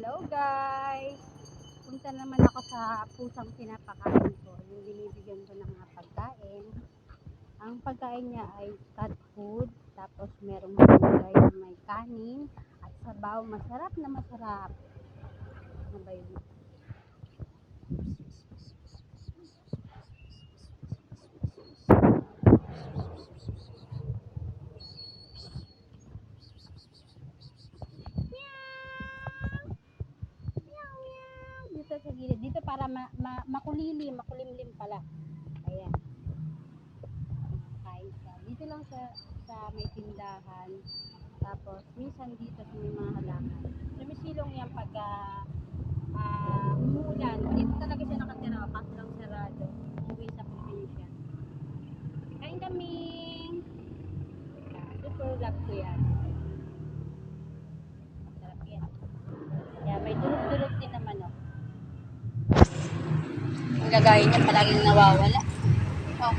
Hello guys! Punta naman ako sa pusang pinapakain ko. Yung binibigyan ko ng mga pagkain. Ang pagkain niya ay cat food. Tapos merong gulay na may kanin at sabaw. Masarap na masarap. Ano ba yun? Dito sa gilid. Dito para makulimlim pala. Ayan. Kain ka. Dito lang sa may tindahan. Tapos minsan dito sa may mga halaman. Sumisilong yan pag umulan. Dito talaga siya nakatira. Kaso lang sarado. Uwi sa probinsya. Kain kami. Super love ko yan. Masarap yan. Kaya may durog-durog din naman oh. Ang lagayin niya palaging nawawala. Oh.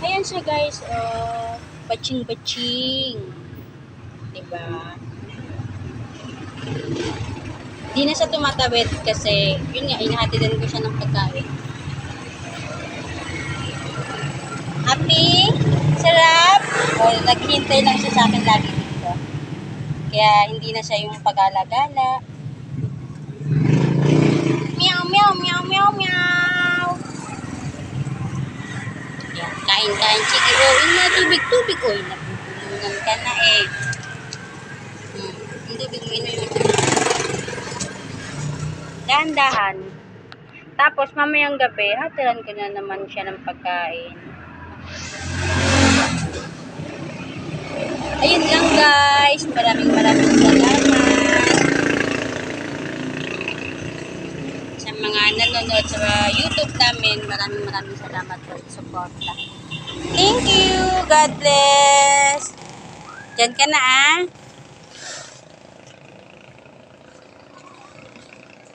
Ayan siya guys. Oh, baching-baching. Diba? Di na siya tumatawid kasi yun nga, inahatidan ko siya ng pagkain. Happy? Sarap? O, naghihintay lang siya sa akin lagi dito. Kaya hindi na siya yung pag-alagala. Meow, meow, meow, meow, meow. Yan, kain-kain. Sige, in na tubig-tubig. Uy, nabubulunan ka na eh. Ang tubig mo, inulit. Dahan-dahan. Tapos, mamayang gabi, hatiran ko na naman siya ng pagkain. Ayun lang guys. Maraming salamat sa mga nanonood sa YouTube namin. Maraming salamat for suporta. Thank you. God bless. Diyan ka na ah.